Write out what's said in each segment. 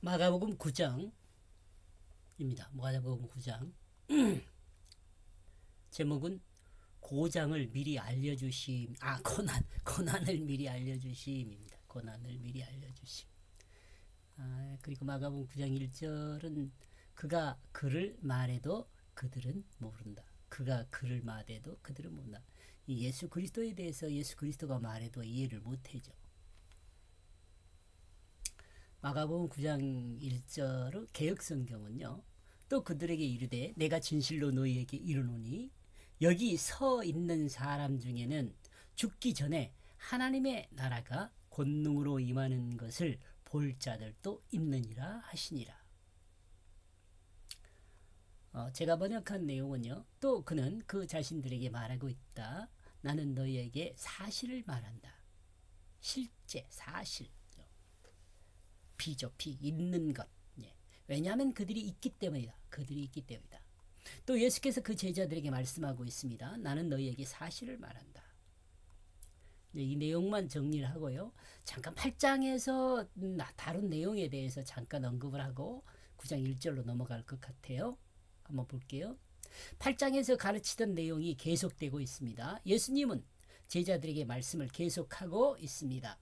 마가복음 9장입니다. 마가복음 9장. 제목은 고장을 미리 알려주심. 고난을 미리 알려주심입니다. 고난을 미리 알려주심. 그리고 마가복음 9장 1절은 그가 그를 말해도 그들은 모른다. 그가 그를 말해도 그들은 모른다. 이 예수 그리스도에 대해서 예수 그리스도가 말해도 이해를 못하죠. 마가복음 9장 1절의 개역성경은요. 또 그들에게 이르되 내가 진실로 너희에게 이르노니 여기 서 있는 사람 중에는 죽기 전에 하나님의 나라가 권능으로 임하는 것을 볼 자들도 있느니라 하시니라. 제가 번역한 내용은요. 또 그는 그 자신들에게 말하고 있다. 나는 너희에게 사실을 말한다. 실제 사실. 비 있는 것. 왜냐하면 그들이 있기 때문이다. 또 예수께서 그 제자들에게 말씀하고 있습니다. 나는 너희에게 사실을 말한다. 이 내용만 정리를 하고요. 잠깐 8장에서 다룬 내용에 대해서 잠깐 언급을 하고 9장 1절로 넘어갈 것 같아요. 한번 볼게요. 8장에서 가르치던 내용이 계속되고 있습니다. 예수님은 제자들에게 말씀을 계속하고 있습니다.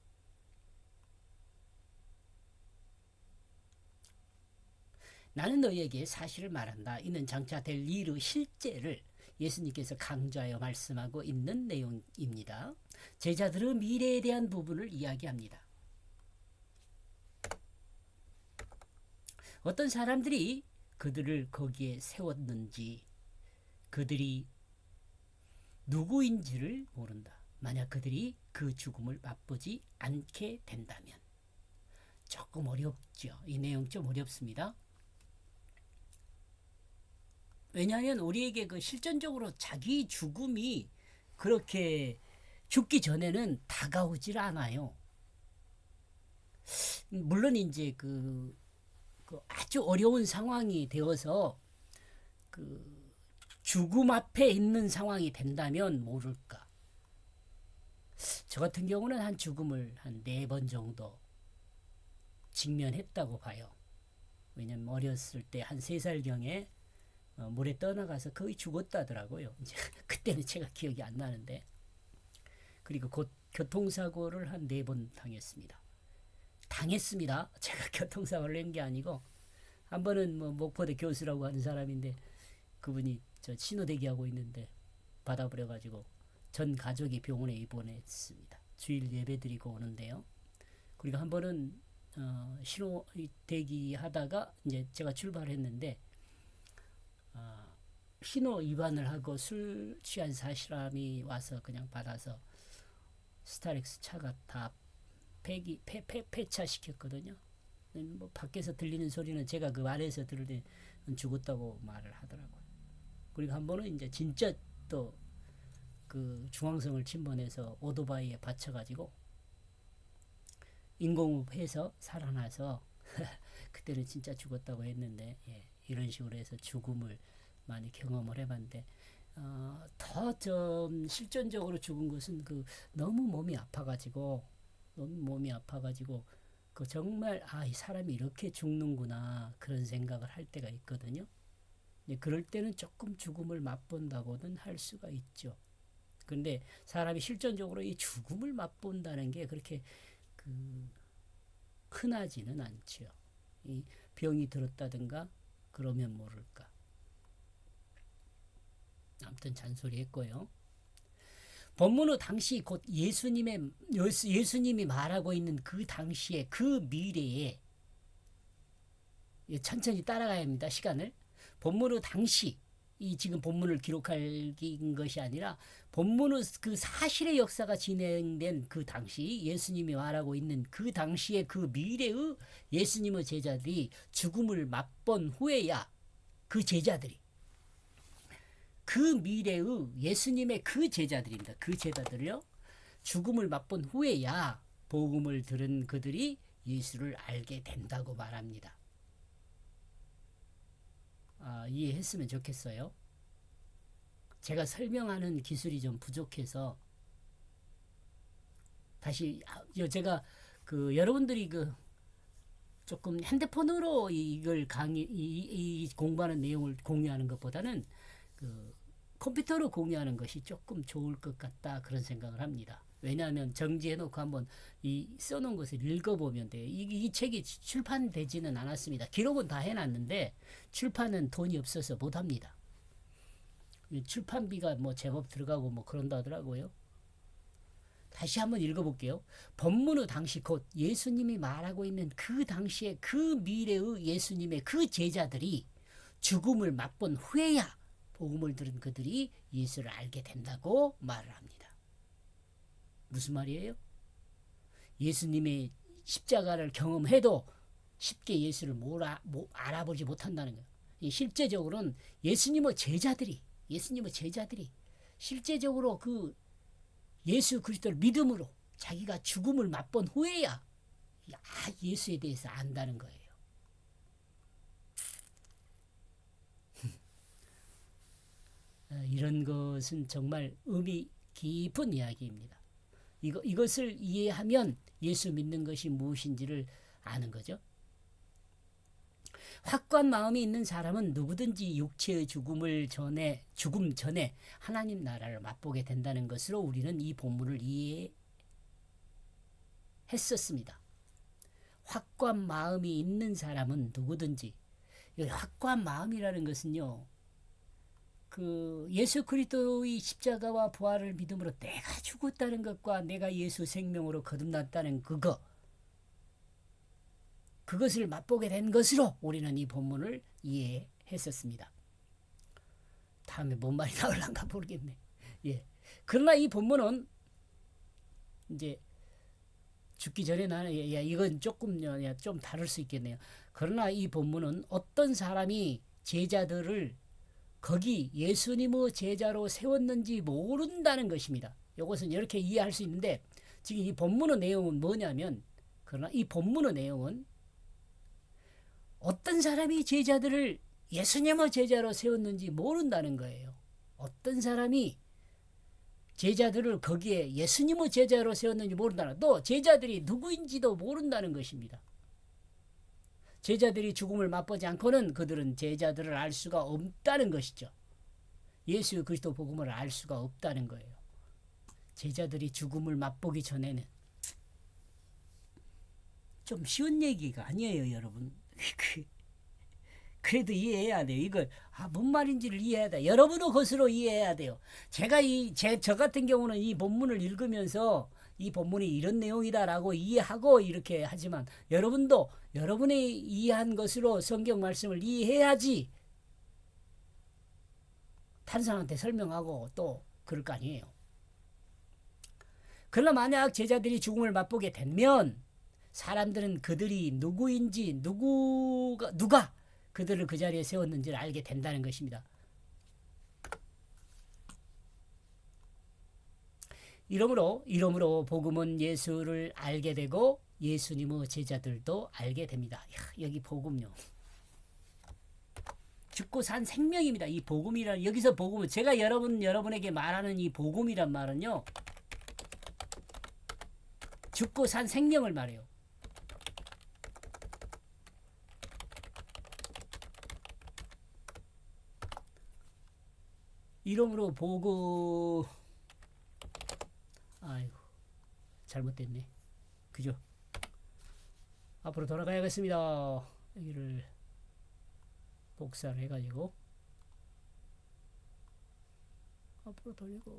나는 너희에게 사실을 말한다. 이는 장차 될 일의 실제를 예수님께서 강조하여 말씀하고 있는 내용입니다. 제자들의 미래에 대한 부분을 이야기합니다. 어떤 사람들이 그들을 거기에 세웠는지 그들이 누구인지를 모른다. 만약 그들이 그 죽음을 맛보지 않게 된다면. 조금 어렵죠. 이 내용 좀 어렵습니다. 왜냐하면 우리에게 그 실존적으로 자기 죽음이 그렇게 죽기 전에는 다가오질 않아요. 물론 이제 그 아주 어려운 상황이 되어서 그 죽음 앞에 있는 상황이 된다면 모를까. 저 같은 경우는 한 죽음을 한 4번 정도 직면했다고 봐요. 왜냐면 어렸을 때 한 3살경에 물에 떠나가서 거의 죽었다더라고요. 이제 그때는 제가 기억이 안 나는데. 그리고 곧 교통사고를 한 4번 당했습니다. 제가 교통사고를 낸 게 아니고 한 번은 뭐 목포대 교수라고 하는 사람인데 그분이 저 신호대기하고 있는데 받아버려가지고 전 가족이 병원에 입원했습니다. 주일 예배 드리고 오는데요. 그리고 한 번은 신호 대기하다가 이제 제가 출발했는데 신호 위반을 하고 술 취한 사람이 와서 그냥 받아서 스타렉스 차가 다 폐차시켰거든요. 뭐 밖에서 들리는 소리는 제가 그 안에서 들을 때 죽었다고 말을 하더라고요. 그리고 한 번은 이제 진짜 또 그 중앙성을 침범해서 오토바이에 받쳐가지고 인공호흡해서 살아나서 그때는 진짜 죽었다고 했는데 이런 식으로 해서 죽음을 많이 경험을 해봤는데 더 좀 실존적으로 죽은 것은 그 너무 몸이 아파가지고 그 정말 이 사람이 이렇게 죽는구나 그런 생각을 할 때가 있거든요. 그럴 때는 조금 죽음을 맛본다고는 할 수가 있죠. 그런데 사람이 실존적으로 이 죽음을 맛본다는 게 그렇게 흔하지는 않죠. 이 병이 들었다든가 그러면 모를까. 아무튼 잔소리 했고요. 본문의 당시 곧 예수님이 말하고 있는 그 당시에 그 미래에 천천히 따라가야 합니다. 시간을. 본문의 당시 이 지금 본문을 기록할 것이 아니라 본문의 그 사실의 역사가 진행된 그 당시 예수님이 말하고 있는 그 당시의 그 미래의 예수님의 제자들이 죽음을 맛본 후에야 그 제자들이 그 미래의 예수님의 그 제자들입니다. 그 제자들이요. 죽음을 맛본 후에야 복음을 들은 그들이 예수를 알게 된다고 말합니다. 이해했으면 좋겠어요. 제가 설명하는 기술이 좀 부족해서 다시 제가 여러분들이 조금 핸드폰으로 이걸 이 공부하는 내용을 공유하는 것보다는 그 컴퓨터로 공유하는 것이 조금 좋을 것 같다 그런 생각을 합니다. 왜냐하면 정지해놓고 한번 이 써놓은 것을 읽어보면 돼요. 이 책이 출판되지는 않았습니다. 기록은 다 해놨는데 출판은 돈이 없어서 못합니다. 출판비가 뭐 제법 들어가고 뭐 그런다 하더라고요. 다시 한번 읽어볼게요. 본문의 당시 곧 예수님이 말하고 있는 그 당시에 그 미래의 예수님의 그 제자들이 죽음을 맛본 후에야 복음을 들은 그들이 예수를 알게 된다고 말을 합니다. 무슨 말이에요? 예수님의 십자가를 경험해도 쉽게 예수를 알아보지 못한다는 거예요. 실제적으로는 예수님의 제자들이 실제적으로 그 예수 그리스도를 믿음으로 자기가 죽음을 맛본 후에야 예수에 대해서 안다는 거예요. 이런 것은 정말 의미 깊은 이야기입니다. 이것을 이해하면 예수 믿는 것이 무엇인지를 아는 거죠. 확고한 마음이 있는 사람은 누구든지 육체의 죽음 전에 하나님 나라를 맛보게 된다는 것으로 우리는 이 본문을 이해했었습니다. 확고한 마음이 있는 사람은 누구든지, 확고한 마음이라는 것은요, 그 예수 그리스도의 십자가와 부활을 믿음으로 내가 죽었다는 것과 내가 예수 생명으로 거듭났다는 그것을 맛보게 된 것으로 우리는 이 본문을 이해했었습니다. 다음에 뭔 말이 나올란가 모르겠네. 예. 그러나 이 본문은 이제 죽기 전에 나는 이건 조금 좀 다를 수 있겠네요. 그러나 이 본문은 어떤 사람이 제자들을 거기 예수님의 제자로 세웠는지 모른다는 것입니다. 이것은 이렇게 이해할 수 있는데 지금 이 본문의 내용은 뭐냐면, 그러나 이 본문의 내용은 어떤 사람이 제자들을 예수님의 제자로 세웠는지 모른다는 거예요. 어떤 사람이 제자들을 거기에 예수님의 제자로 세웠는지 모른다는, 또 제자들이 누구인지도 모른다는 것입니다. 제자들이 죽음을 맛보지 않고는 그들은 제자들을 알 수가 없다는 것이죠. 예수 그리스도 복음을 알 수가 없다는 거예요. 제자들이 죽음을 맛보기 전에는. 좀 쉬운 얘기가 아니에요, 여러분. 그래도 이해해야 돼요. 이걸 뭔 말인지를 이해해야 돼. 여러분도 그것으로 이해해야 돼요. 제가 저 같은 경우는 이 본문을 읽으면서 이 본문이 이런 내용이다라고 이해하고 이렇게 하지만 여러분도 여러분이 이해한 것으로 성경 말씀을 이해해야지 다른 사람한테 설명하고 또 그럴 거 아니에요. 그러나 만약 제자들이 죽음을 맛보게 되면 사람들은 그들이 누구인지 누가 그들을 그 자리에 세웠는지를 알게 된다는 것입니다. 이러므로 복음은 예수를 알게 되고 예수님의 제자들도 알게 됩니다. 여기 복음요. 죽고 산 생명입니다. 이 복음이란, 여기서 복음은 제가 여러분에게 말하는 이 복음이란 말은요, 죽고 산 생명을 말해요. 이러므로 아이고 잘못됐네. 그죠? 앞으로 돌아가야겠습니다. 여기를 복사를 해가지고 앞으로 돌리고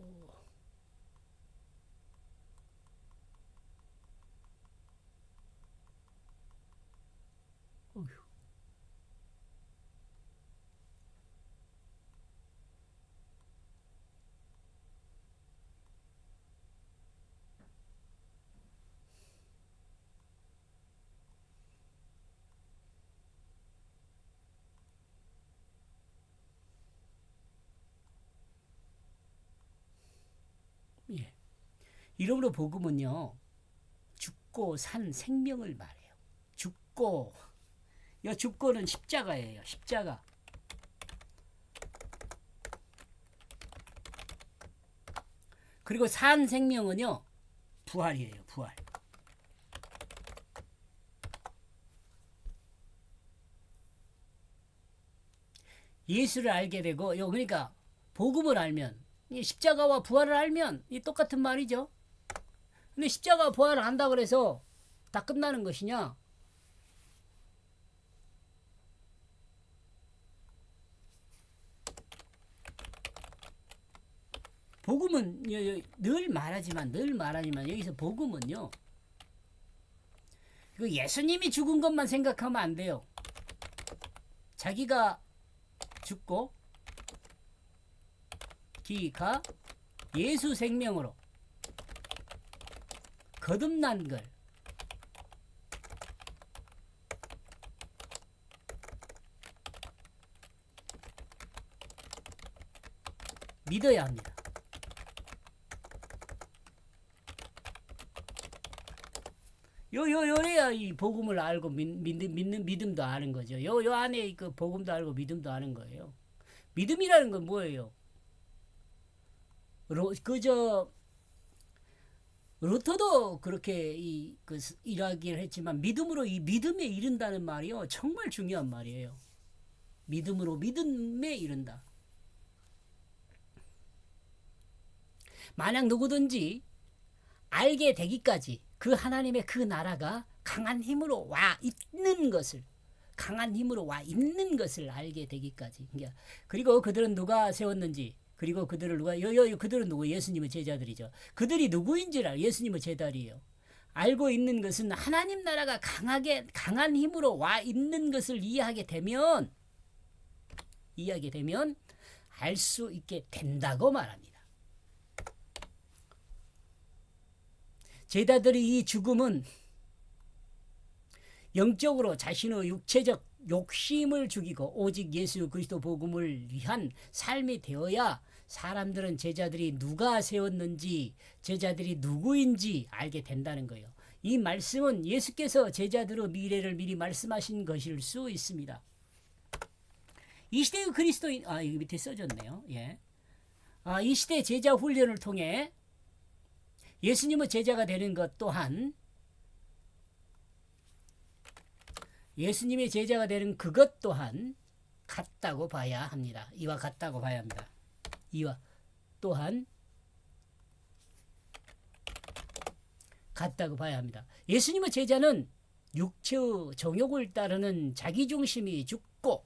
어휴. 예. 이러므로 복음은요, 죽고 산 생명을 말해요. 죽고는 십자가예요. 십자가. 그리고 산 생명은요, 부활이에요. 부활. 예수를 알게 되고 그러니까 복음을 알면 이 십자가와 부활을 알면 이 똑같은 말이죠. 근데 십자가와 부활을 안다 그래서 다 끝나는 것이냐? 복음은 늘 말하지만 여기서 복음은요. 예수님이 죽은 것만 생각하면 안 돼요. 자기가 죽고 기가 예수 생명으로 거듭난 걸 믿어야 합니다. 요래야 이 복음을 알고 믿는 믿음도 아는 거죠. 요 안에 그 복음도 알고 믿음도 아는 거예요. 믿음이라는 건 뭐예요? 루터도 그렇게 이야기를 했지만 믿음으로 이 믿음에 이른다는 말이요 정말 중요한 말이에요. 믿음으로 믿음에 이른다. 만약 누구든지 알게 되기까지 그 하나님의 그 나라가 강한 힘으로 와 있는 것을 알게 되기까지. 그리고 그들은 누가 세웠는지, 그리고 그들을 그들은 누구? 예수님의 제자들이죠. 그들이 누구인지를 예수님의 제자들이에요. 알고 있는 것은 하나님 나라가 강한 힘으로 와 있는 것을 이해하게 되면 알 수 있게 된다고 말합니다. 제자들의 이 죽음은 영적으로 자신의 육체적 욕심을 죽이고 오직 예수 그리스도 복음을 위한 삶이 되어야 사람들은 제자들이 누가 세웠는지, 제자들이 누구인지 알게 된다는 거예요. 이 말씀은 예수께서 제자들의 미래를 미리 말씀하신 것일 수 있습니다. 이 시대의 그리스도인, 여기 밑에 써졌네요. 예. 이 시대 제자 훈련을 통해 예수님의 제자가 되는 것 또한 예수님의 제자가 되는 그것 또한 같다고 봐야 합니다. 이와 같다고 봐야 합니다. 이와 또한 같다고 봐야 합니다. 예수님의 제자는 육체의 정욕을 따르는 자기중심이 죽고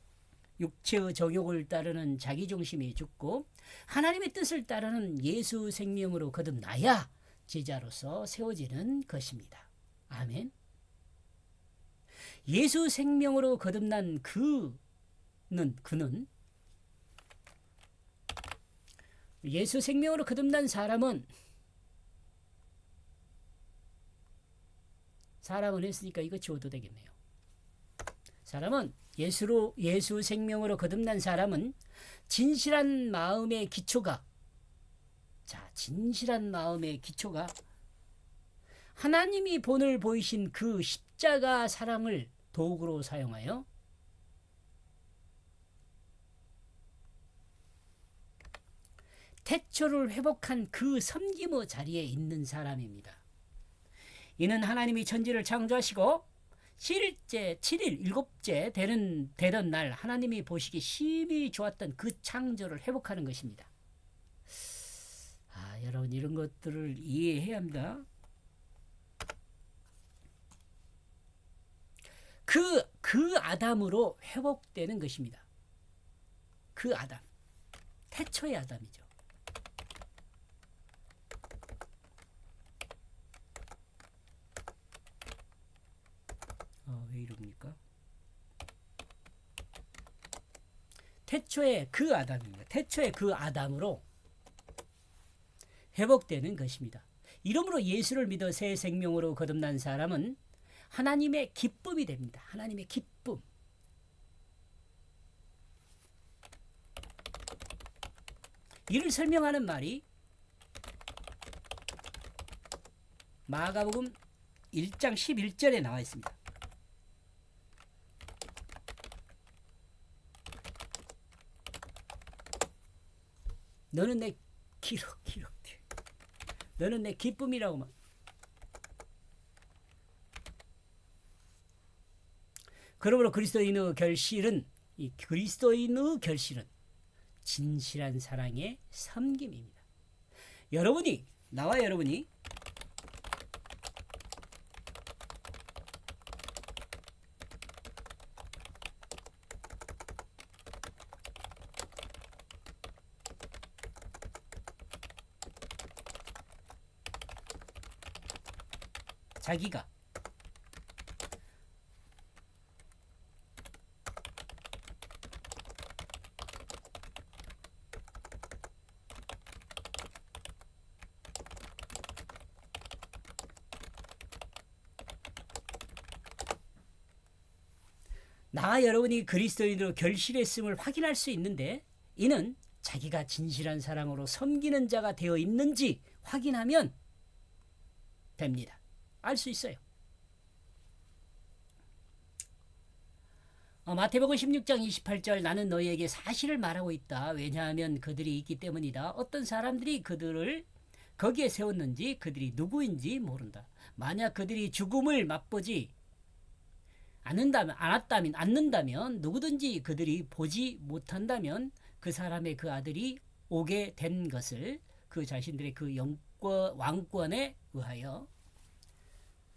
하나님의 뜻을 따르는 예수 생명으로 거듭나야 제자로서 세워지는 것입니다. 아멘. 예수 생명으로 거듭난 그는 예수 생명으로 거듭난 사람은 했으니까 이거 지워도 되겠네요. 사람은 예수 생명으로 거듭난 사람은 진실한 마음의 기초가 하나님이 본을 보이신 그 십자가 사랑을 도구로 사용하여 태초를 회복한 그 섬김의 자리에 있는 사람입니다. 이는 하나님이 천지를 창조하시고 7일째 되던 날 하나님이 보시기 심히 좋았던 그 창조를 회복하는 것입니다. 여러분 이런 것들을 이해해야 합니다. 그 아담으로 회복되는 것입니다. 그 아담. 태초의 아담이죠. 왜 이럽니까? 태초의 그 아담입니다. 태초의 그 아담으로 회복되는 것입니다. 이러므로 예수를 믿어 새 생명으로 거듭난 사람은 하나님의 기쁨이 됩니다. 하나님의 기쁨. 이를 설명하는 말이 마가복음 1장 11절에 나와 있습니다. 너는 내 기록. 너는 내 기쁨이라고만. 그러므로 그리스도인의 결실은 이 그리스도인의 결실은 진실한 사랑의 섬김입니다. 여러분이 나와 여러분이 자기가 나와 여러분이 그리스도인으로 결실했음을 확인할 수 있는데 이는 자기가 진실한 사랑으로 섬기는 자가 되어 있는지 확인하면 됩니다. 알 수 있어요. 마태복음 16장 28절 나는 너희에게 사실을 말하고 있다. 왜냐하면 그들이 있기 때문이다. 어떤 사람들이 그들을 거기에 세웠는지 그들이 누구인지 모른다. 만약 그들이 죽음을 맛보지 않는다면 누구든지 그들이 보지 못한다면 그 사람의 그 아들이 오게 된 것을 그 자신들의 그 왕권에 의하여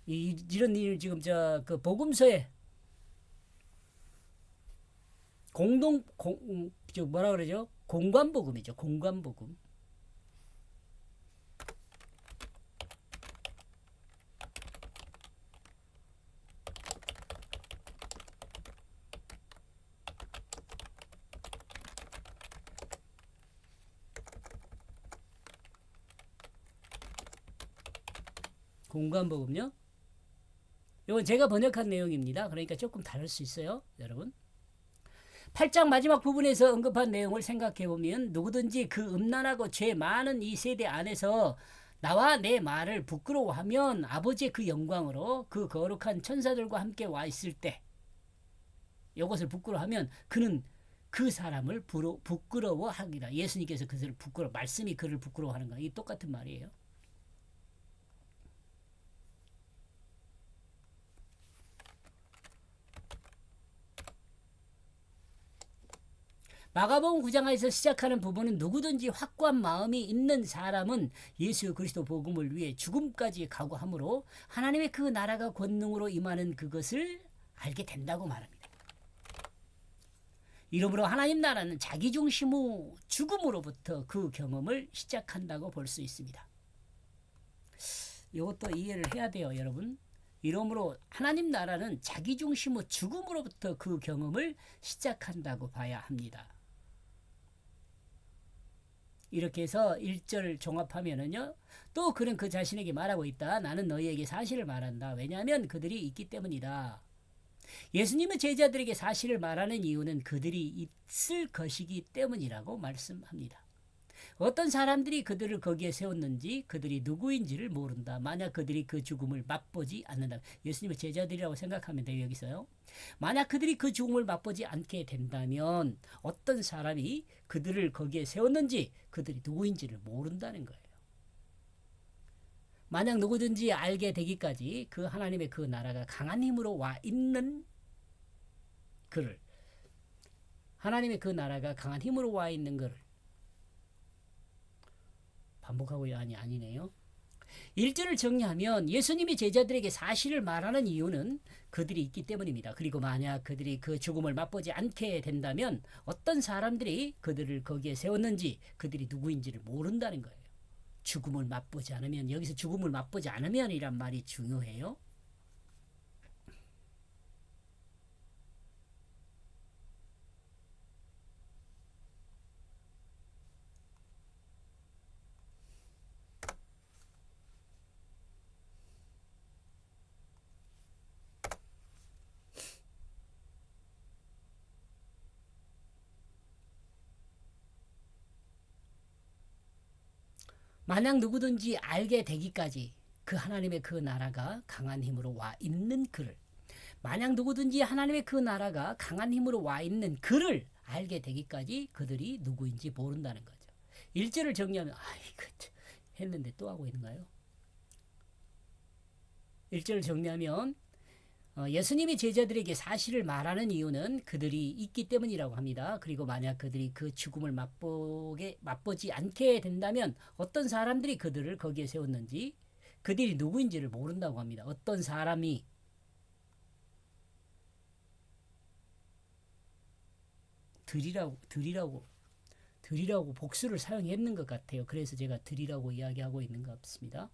이런 일 지금 그 복음서에 뭐라 그러죠? 공관복음이죠. 공관복음. 공관복음요? 이건 제가 번역한 내용입니다. 그러니까 조금 다를 수 있어요, 여러분. 8장 마지막 부분에서 언급한 내용을 생각해 보면 누구든지 그 음란하고 죄 많은 이 세대 안에서 나와 내 말을 부끄러워하면 아버지의 그 영광으로 그 거룩한 천사들과 함께 와 있을 때 이것을 부끄러워하면 그는 그 사람을 부끄러워하기라. 예수님께서 그들을 말씀이 그를 부끄러워하는 거예요. 이 똑같은 말이에요. 마가복음 9장에서 시작하는 부분은 누구든지 확고한 마음이 있는 사람은 예수 그리스도 복음을 위해 죽음까지 각오하므로 하나님의 그 나라가 권능으로 임하는 그것을 알게 된다고 말합니다. 이러므로 하나님 나라는 자기중심의 죽음으로부터 그 경험을 시작한다고 볼 수 있습니다. 이것도 이해를 해야 돼요, 여러분. 이러므로 하나님 나라는 자기중심의 죽음으로부터 그 경험을 시작한다고 봐야 합니다. 이렇게 해서 1절 종합하면은요. 또 그는 그 자신에게 말하고 있다. 나는 너희에게 사실을 말한다. 왜냐하면 그들이 있기 때문이다. 예수님은 제자들에게 사실을 말하는 이유는 그들이 있을 것이기 때문이라고 말씀합니다. 어떤 사람들이 그들을 거기에 세웠는지 그들이 누구인지를 모른다. 만약 그들이 그 죽음을 맛보지 않는다. 예수님의 제자들이라고 생각하면 돼요. 여기서요. 만약 그들이 그 죽음을 맛보지 않게 된다면 어떤 사람이 그들을 거기에 세웠는지 그들이 누구인지를 모른다는 거예요. 만약 누구든지 알게 되기까지 그 하나님의 그 나라가 강한 힘으로 와 있는 그를 하나님의 그 나라가 강한 힘으로 와 있는 그를 반복하고 아니네요. 1절을 정리하면 예수님이 제자들에게 사실을 말하는 이유는 그들이 있기 때문입니다. 그리고 만약 그들이 그 죽음을 맛보지 않게 된다면 어떤 사람들이 그들을 거기에 세웠는지 그들이 누구인지를 모른다는 거예요. 죽음을 맛보지 않으면, 여기서 죽음을 맛보지 않으면이란 말이 중요해요. 만약 누구든지 알게 되기까지 그 하나님의 그 나라가 강한 힘으로 와 있는 그를, 만약 누구든지 하나님의 그 나라가 강한 힘으로 와 있는 그를 알게 되기까지 그들이 누구인지 모른다는 거죠. 1절을 정리하면 했는데 또 하고 있는가요? 1절을 정리하면 예수님이 제자들에게 사실을 말하는 이유는 그들이 있기 때문이라고 합니다. 그리고 만약 그들이 그 죽음을 맛보지 않게 된다면 어떤 사람들이 그들을 거기에 세웠는지 그들이 누구인지를 모른다고 합니다. 어떤 사람이 들이라고 복수를 사용했는 것 같아요. 그래서 제가 들이라고 이야기하고 있는 것 같습니다.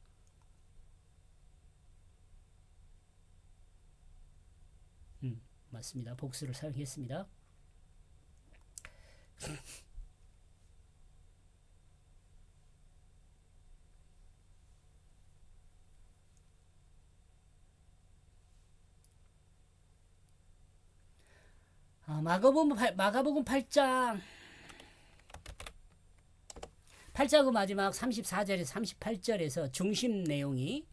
맞습니다. 복수를 사용했습니다. 마가복음 8장 그 마지막 34절에서 38절에서 중심 내용이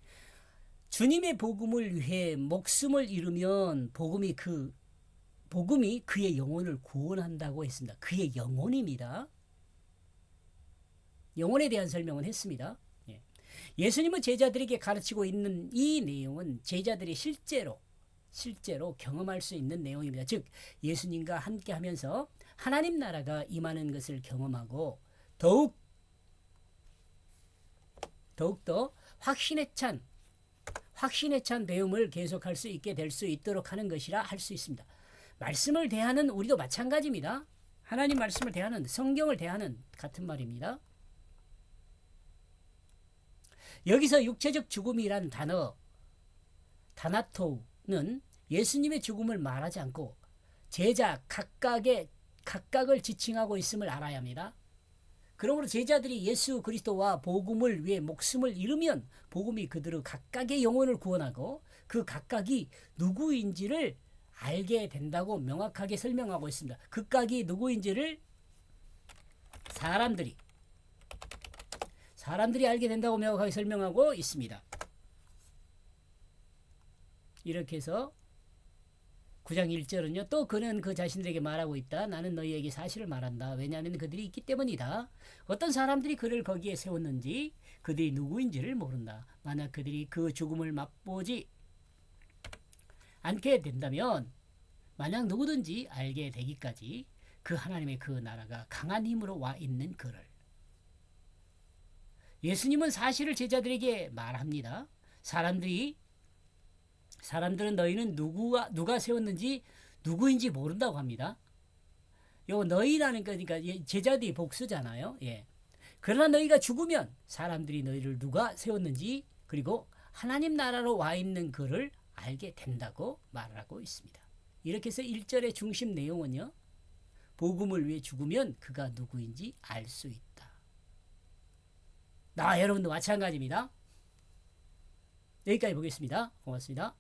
주님의 복음을 위해 목숨을 잃으면 복음이 그의 영혼을 구원한다고 했습니다. 그의 영혼입니다. 영혼에 대한 설명은 했습니다. 예수님은 제자들에게 가르치고 있는 이 내용은 제자들이 실제로 경험할 수 있는 내용입니다. 즉 예수님과 함께 하면서 하나님 나라가 임하는 것을 경험하고 더욱더 확신에 찬 배움을 계속할 수 있게 될 수 있도록 하는 것이라 할 수 있습니다. 말씀을 대하는 우리도 마찬가지입니다. 하나님 말씀을 대하는, 성경을 대하는 같은 말입니다. 여기서 육체적 죽음이란 단어 다나토는 예수님의 죽음을 말하지 않고 제자 각각을 지칭하고 있음을 알아야 합니다. 그러므로 제자들이 예수 그리스도와 복음을 위해 목숨을 잃으면 복음이 그들의 각각의 영혼을 구원하고 그 각각이 누구인지를 알게 된다고 명확하게 설명하고 있습니다. 각각이 누구인지를 사람들이 알게 된다고 명확하게 설명하고 있습니다. 이렇게 해서 9장 1절은요. 또 그는 그 자신들에게 말하고 있다. 나는 너희에게 사실을 말한다. 왜냐하면 그들이 있기 때문이다. 어떤 사람들이 그를 거기에 세웠는지 그들이 누구인지를 모른다. 만약 그들이 그 죽음을 맛보지 않게 된다면 만약 누구든지 알게 되기까지 그 하나님의 그 나라가 강한 힘으로 와 있는 그를. 예수님은 사실을 제자들에게 말합니다. 사람들은 너희는 누가 세웠는지 누구인지 모른다고 합니다. 요 너희라는 거니까 제자들이 복수잖아요. 그러나 너희가 죽으면 사람들이 너희를 누가 세웠는지 그리고 하나님 나라로 와 있는 그를 알게 된다고 말하고 있습니다. 이렇게 해서 1절의 중심 내용은요. 복음을 위해 죽으면 그가 누구인지 알 수 있다. 여러분도 마찬가지입니다. 여기까지 보겠습니다. 고맙습니다.